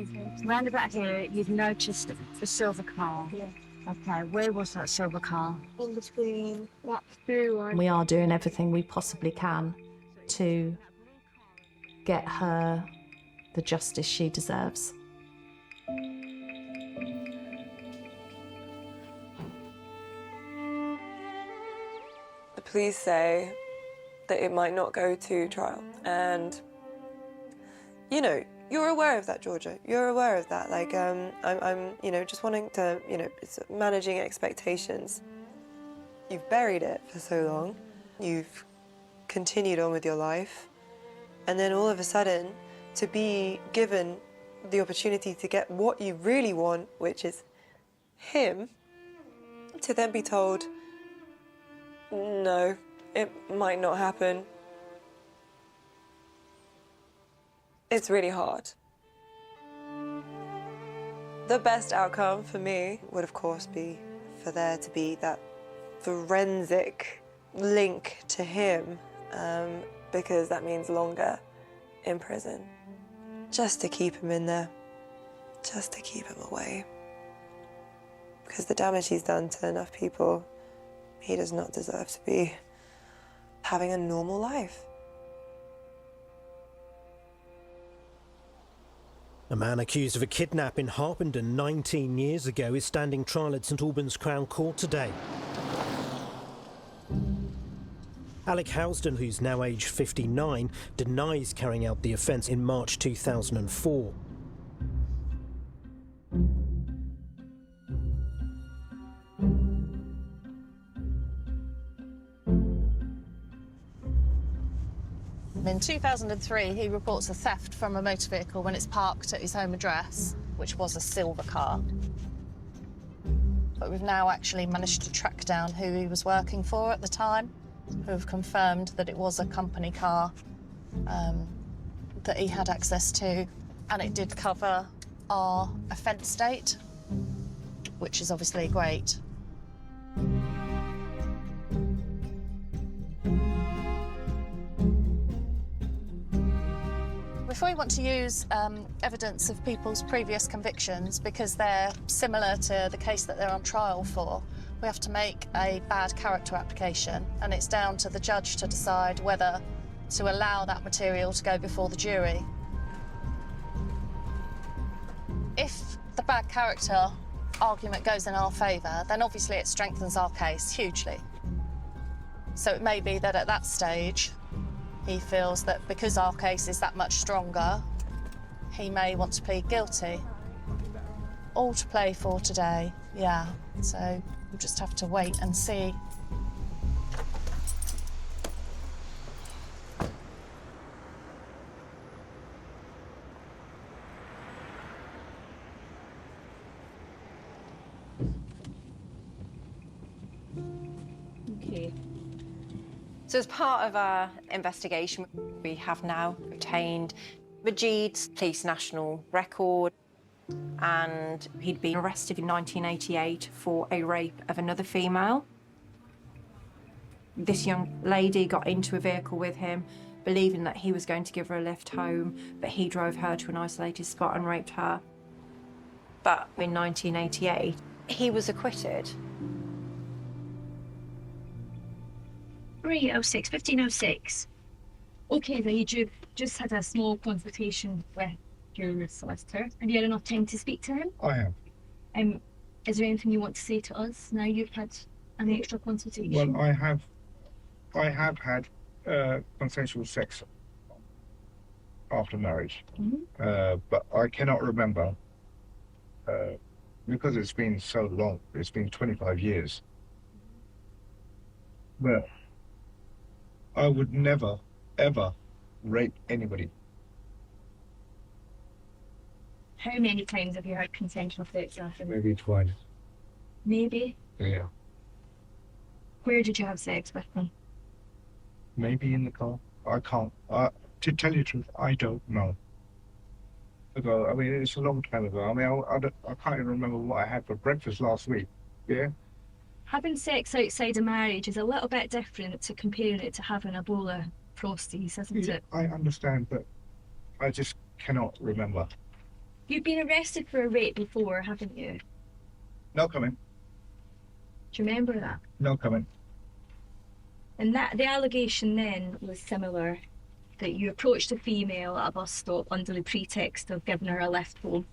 Round about here, you've noticed the silver car. Yeah. Okay, where was that silver car? In between that blue one. We are doing everything we possibly can to get her the justice she deserves. The police say that it might not go to trial, and you know, you're aware of that, Georgia. You're aware of that. Like, I'm, you know, just wanting to, you know, it's managing expectations. You've buried it for so long. You've continued on with your life, and then all of a sudden, to be given the opportunity to get what you really want, which is him, to then be told, no, it might not happen. It's really hard. The best outcome for me would, of course, be for there to be that forensic link to him, because that means longer in prison. Just to keep him in there, just to keep him away. Because the damage he's done to enough people, he does not deserve to be having a normal life. A man accused of a kidnap in Harpenden 19 years ago is standing trial at St Albans Crown Court today. Alec Housden, who's now aged 59, denies carrying out the offence in March 2004. In 2003, he reports a theft from a motor vehicle when it's parked at his home address, which was a silver car. But we've now actually managed to track down who he was working for at the time, who have confirmed that it was a company car that he had access to, and it did cover our offence date, which is obviously great. If we want to use evidence of people's previous convictions because they're similar to the case that they're on trial for, we have to make a bad character application, and it's down to the judge to decide whether to allow that material to go before the jury. If the bad character argument goes in our favour, then obviously it strengthens our case hugely. So it may be that at that stage, he feels that because our case is that much stronger, he may want to plead guilty. All to play for today, yeah. So we'll just have to wait and see. Okay. So as part of our investigation, we have now obtained Majid's police national record, and he'd been arrested in 1988 for a rape of another female. This young lady got into a vehicle with him, believing that he was going to give her a lift home, but he drove her to an isolated spot and raped her. But in 1988, he was acquitted. 1506. Okay, then you just had a small consultation with your solicitor. Have you had enough time to speak to him? I have. Is there anything you want to say to us now you've had an extra consultation? Well, I have had consensual sex after marriage, but I cannot remember because it's been so long. It's been 25 years. But I would never, ever rape anybody. How many times have you had consensual sex after? Maybe twice. Maybe? Yeah. Where did you have sex with them? Maybe in the car. I can't. To tell you the truth, I don't know. I mean, it's a long time ago. I mean, I can't even remember what I had for breakfast last week. Yeah? Having sex outside of marriage is a little bit different to comparing it to having a bowl of Frosties, isn't it? I understand, but I just cannot remember. You've been arrested for a rape before, haven't you? No comment. Do you remember that? No comment. And the allegation then was similar, that you approached a female at a bus stop under the pretext of giving her a lift home.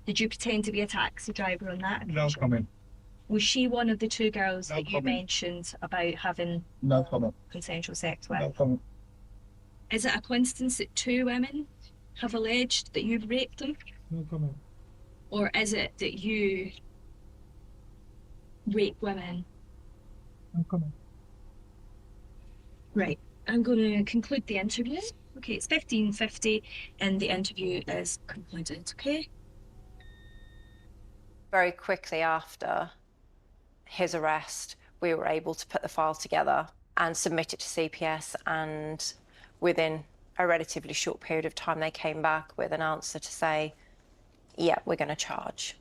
Did you pretend to be a taxi driver on that occasion? No comment. Was she one of the two girls that you mentioned about having no comment. Consensual sex with? No comment. Is it a coincidence that two women have alleged that you've raped them? No comment. Or is it that you rape women? No comment. Right, I'm going to conclude the interview. Okay, it's 15:50 and the interview is concluded, okay? Very quickly after his arrest, we were able to put the file together and submit it to CPS, and within a relatively short period of time they came back with an answer to say, yeah, we're going to charge.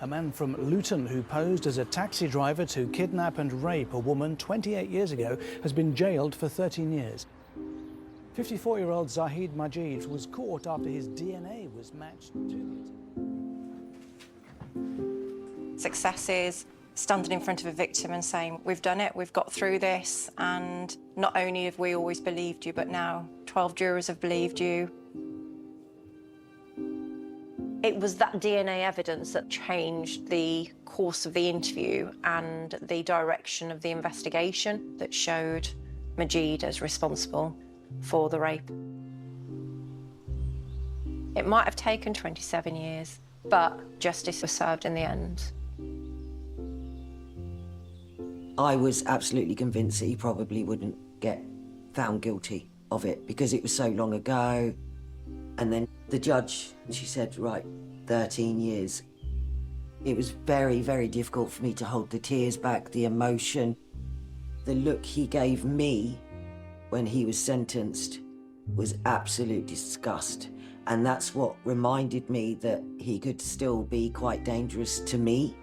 A man from Luton who posed as a taxi driver to kidnap and rape a woman 28 years ago has been jailed for 13 years. 54-year-old Zahid Majid was caught after his DNA was matched to the... Successes, standing in front of a victim and saying, we've done it, we've got through this, and not only have we always believed you, but now 12 jurors have believed you. It was that DNA evidence that changed the course of the interview and the direction of the investigation that showed Majid as responsible for the rape. It might have taken 27 years, but justice was served in the end. I was absolutely convinced that he probably wouldn't get found guilty of it because it was so long ago. And then the judge, she said, right, 13 years. It was very, very difficult for me to hold the tears back, the emotion. The look he gave me when he was sentenced was absolute disgust. And that's what reminded me that he could still be quite dangerous to me.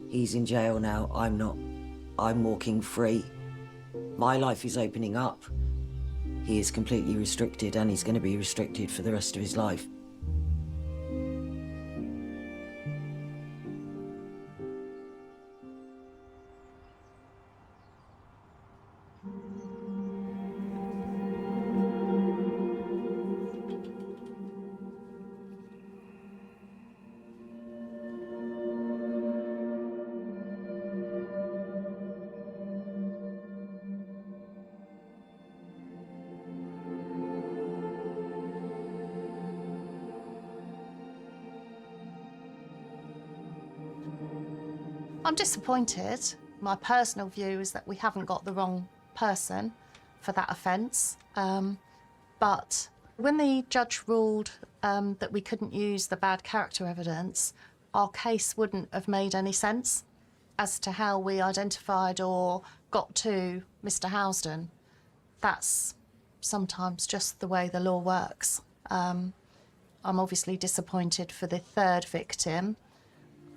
He's in jail now, I'm not. I'm walking free. My life is opening up. He is completely restricted, and he's going to be restricted for the rest of his life. I'm disappointed. My personal view is that we haven't got the wrong person for that offence. But when the judge ruled that we couldn't use the bad character evidence, our case wouldn't have made any sense as to how we identified or got to Mr. Housden. That's sometimes just the way the law works. I'm obviously disappointed for the third victim.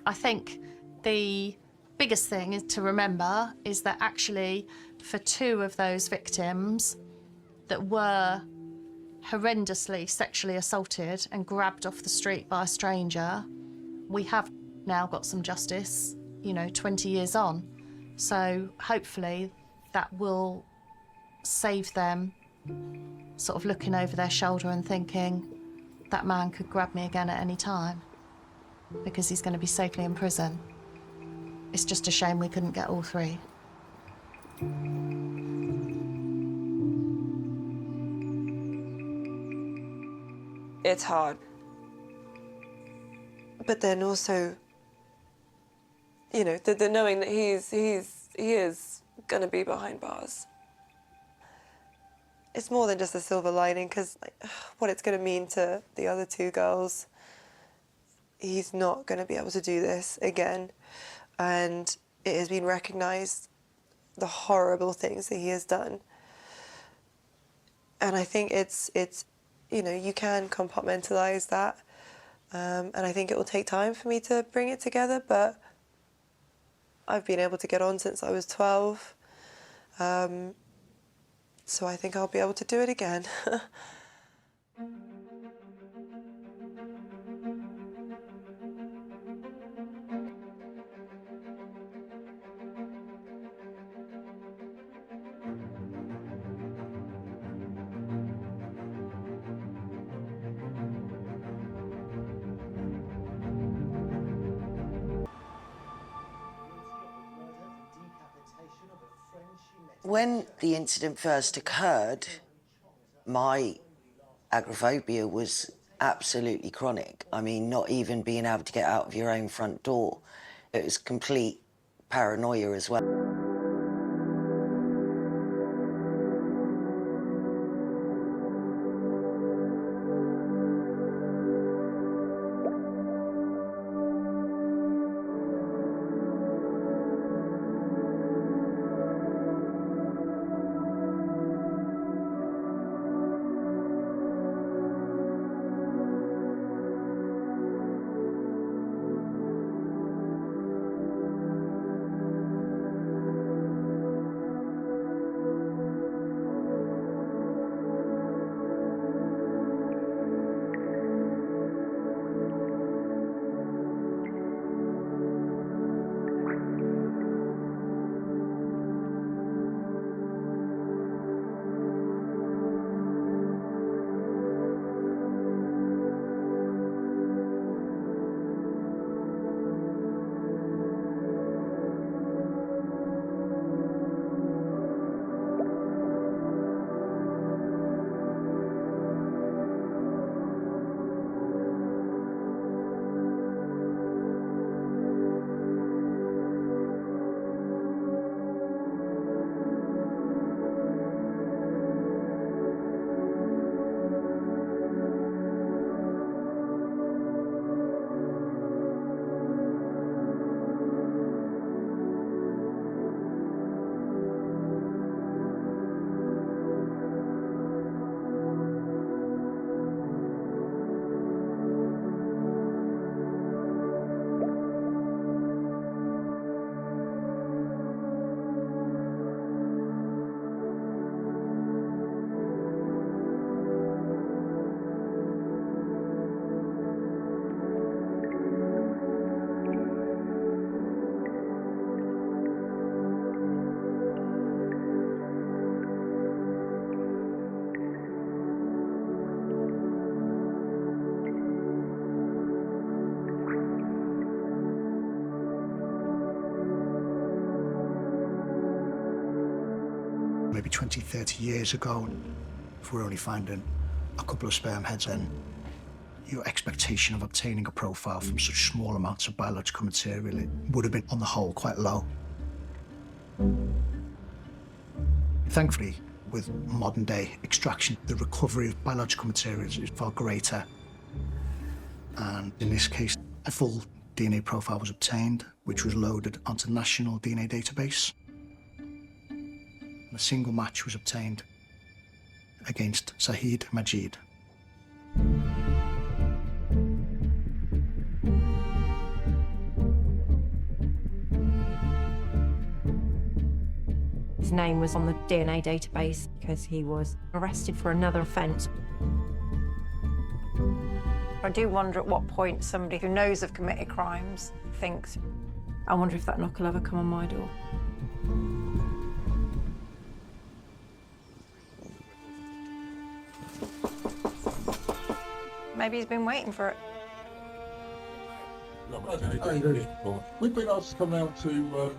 I think the biggest thing is to remember is that actually for two of those victims that were horrendously sexually assaulted and grabbed off the street by a stranger, we have now got some justice, 20 years on. So hopefully that will save them sort of looking over their shoulder and thinking, that man could grab me again at any time because he's going to be safely in prison. It's just a shame we couldn't get all three. It's hard. But then also, the knowing that he is gonna be behind bars. It's more than just a silver lining, because what it's gonna mean to the other two girls, he's not gonna be able to do this again. And it has been recognised, the horrible things that he has done. And I think it's you can compartmentalise that. And I think it will take time for me to bring it together, but I've been able to get on since I was 12. So I think I'll be able to do it again. When the incident first occurred, my agoraphobia was absolutely chronic. I mean, not even being able to get out of your own front door. It was complete paranoia as well. maybe 20, 30 years ago. If we're only finding a couple of sperm heads, then your expectation of obtaining a profile from such small amounts of biological material, it would have been, on the whole, quite low. Thankfully, with modern-day extraction, the recovery of biological materials is far greater. And in this case, a full DNA profile was obtained, which was loaded onto the National DNA Database. And a single match was obtained against Zahid Majid. His name was on the DNA database because he was arrested for another offence. I do wonder at what point somebody who knows of committed crimes thinks, I wonder if that knock will ever come on my door. Maybe he's been waiting for it. We've been asked to come out to,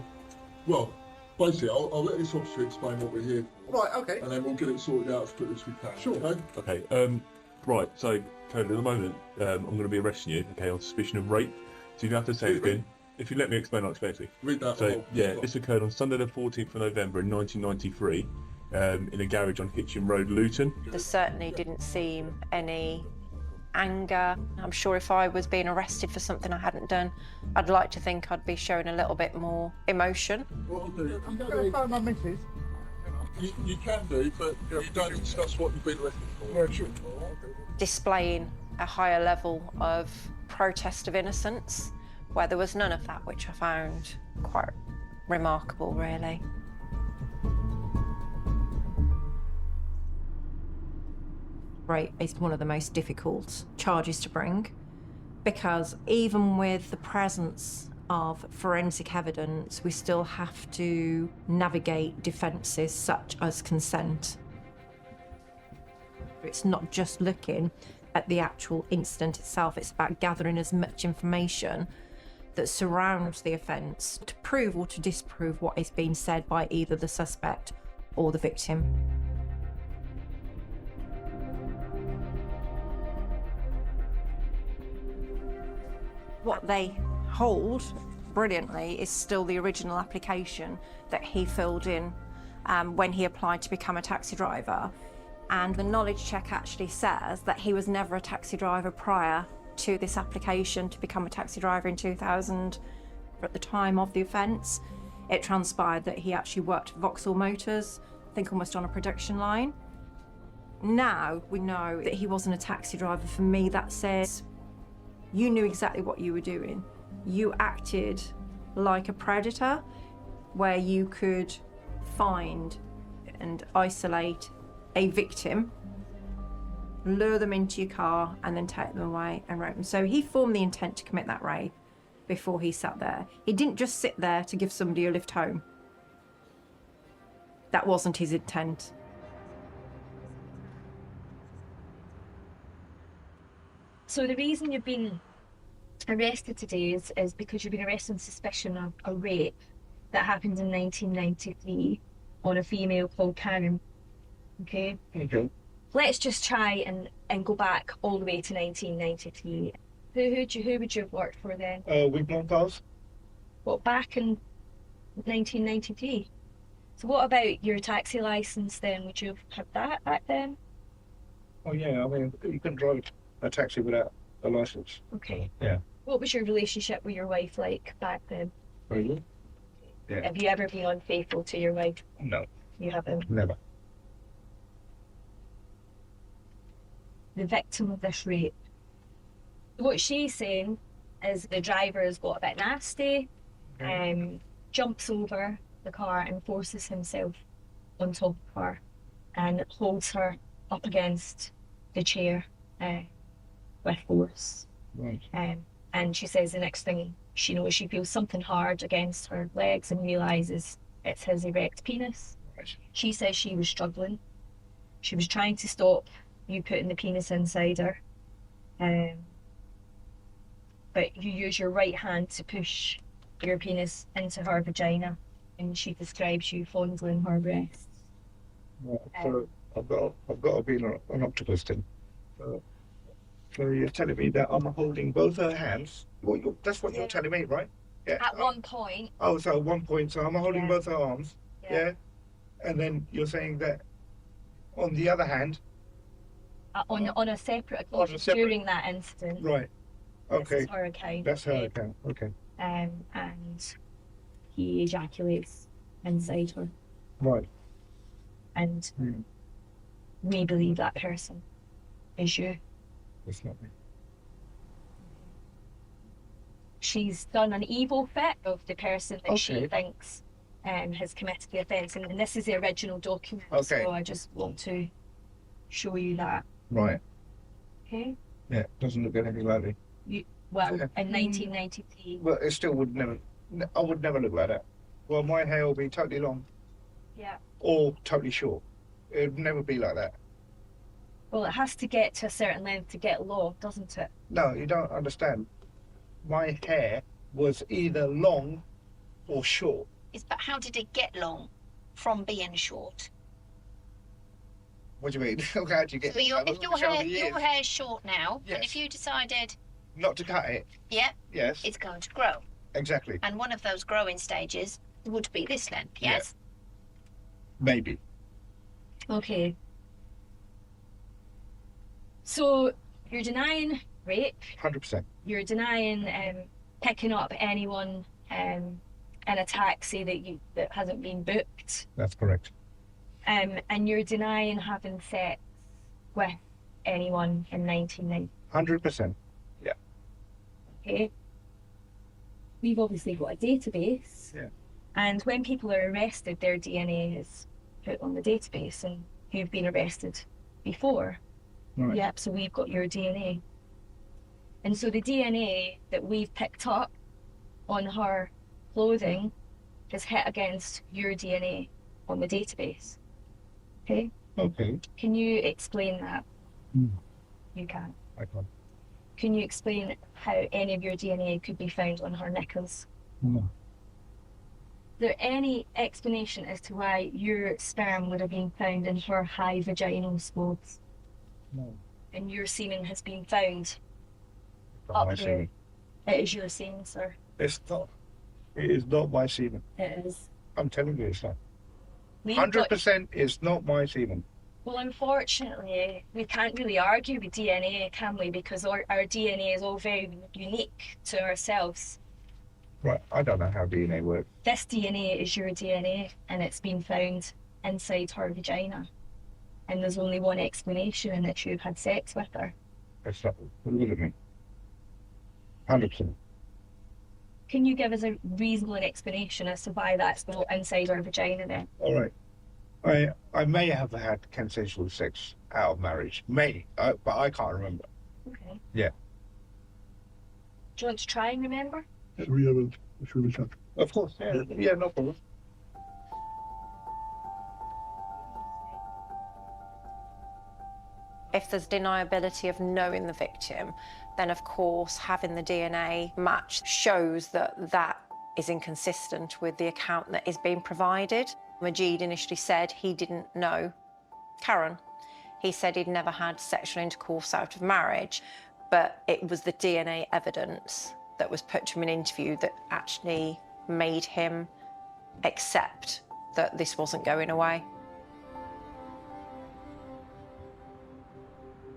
well, basically, I'll let this officer explain what we're here for. Right, okay. And then we'll get it sorted out as quickly as we can. Sure. Okay? Okay, right, so, Cody, at the moment, I'm going to be arresting you, okay, on suspicion of rape. So you have to say it again. If you let me explain, I'll explain it to you. Read that. So, yeah, this occurred on Sunday the 14th of November in 1993 in a garage on Hitchin Road, Luton. There certainly didn't seem any anger. I'm sure if I was being arrested for something I hadn't done, I'd like to think I'd be showing a little bit more emotion. What I'll do, I'm going to phone my missus. You can do, but you don't discuss what you've been arrested for. Yeah, sure. Displaying a higher level of protest of innocence, where there was none of that, which I found quite remarkable, really. Rape is one of the most difficult charges to bring because even with the presence of forensic evidence, we still have to navigate defences such as consent. It's not just looking at the actual incident itself, it's about gathering as much information that surrounds the offence to prove or to disprove what is being said by either the suspect or the victim. What they hold brilliantly is still the original application that he filled in when he applied to become a taxi driver. And the knowledge check actually says that he was never a taxi driver prior to this application to become a taxi driver in 2000. At the time of the offence, it transpired that he actually worked for Vauxhall Motors, I think almost on a production line. Now we know that he wasn't a taxi driver. For me, that says you knew exactly what you were doing. You acted like a predator, where you could find and isolate a victim, lure them into your car, and then take them away and rape them. So he formed the intent to commit that rape before he sat there. He didn't just sit there to give somebody a lift home. That wasn't his intent. So the reason you've been arrested today is because you've been arrested on suspicion of a rape that happened in 1993 on a female called Karen. Okay? Okay. Let's just try and go back all the way to 1993. Who would you have worked for then? Wigmore Cars. What, back in 1993? So what about your taxi licence then? Would you have had that back then? Oh yeah, I mean, you couldn't drive a taxi without a licence. Okay. Yeah. What was your relationship with your wife like back then? Very good. Yeah. Have you ever been unfaithful to your wife? No. You haven't? Never. The victim of this rape, what she's saying is the driver has got a bit nasty, jumps over the car and forces himself on top of her and holds her up against the chair with force. Right. And she says the next thing she knows, she feels something hard against her legs and realises it's his erect penis. Right. She says she was struggling. She was trying to stop you putting the penis inside her. But you use your right hand to push your penis into her vagina, and she describes you fondling her breasts. Right, so I've got to be an octopus then. So you're telling me that I'm holding both her hands? Well, that's what you're telling me, right? Yeah. At one point. Oh, so at one point, so I'm holding both her arms. Yeah. And then you're saying that on the other hand. On a separate occasion during that incident. Right. Okay. This is her account. That's her account. Okay. And he ejaculates inside her. Right. And we believe that person is you. It's not me. She's done an evil fit of the person that she thinks has committed the offence, and this is the original document. Okay. So I just want to show you that. Right. Okay. Yeah. Doesn't look anything like me. In 1993. Well, it still would never. I would never look like that. Well, my hair will be totally long. Yeah. Or totally short. It would never be like that. Well, it has to get to a certain length to get long, doesn't it? No, you don't understand. My hair was either long or short. But how did it get long from being short? What do you mean? How do you get? So if your hair's short now, Yes. and if you decided Not to cut it. Yeah. Yes. It's going to grow. Exactly. And one of those growing stages would be this length, yes? Maybe. Okay. So you're denying rape. 100%. You're denying picking up anyone in a taxi that hasn't been booked. That's correct. And you're denying having sex with anyone in 1990. 100%. Yeah. Okay. We've obviously got a database. Yeah. And when people are arrested, their DNA is put on the database and who've been arrested before. Right. Yep, so we've got your DNA. And so the DNA that we've picked up on her clothing is hit against your DNA on the database. Okay? Okay. Can you explain that? Mm. You can. I can't. Can you explain how any of your DNA could be found on her knickers? No. Is there any explanation as to why your sperm would have been found in her high vaginal spots? No. And your semen has been found Not my up here? semen. It is your semen, sir. It's not. It is not my semen. It is. I'm telling you it's not. We've got- 100% is not my semen. Well, unfortunately, we can't really argue with DNA, can we? Because our DNA is all very unique to ourselves. Right. I don't know how DNA works. This DNA is your DNA, and it's been found inside her vagina. And there's only one explanation, and it's you've had sex with her. It's not. Look at me. 100%. Can you give us a reasonable explanation as to why that's not inside her vagina then? All right. I may have had consensual sex out of marriage. May. But I can't remember. Okay. Yeah. Do you want to try and remember? Of course. Yeah. Yeah, no problem. If there's deniability of knowing the victim, then of course having the DNA match shows that that is inconsistent with the account that is being provided. Majid initially said he didn't know Karen. He said he'd never had sexual intercourse out of marriage, but it was the DNA evidence that was put to him in an interview that actually made him accept that this wasn't going away.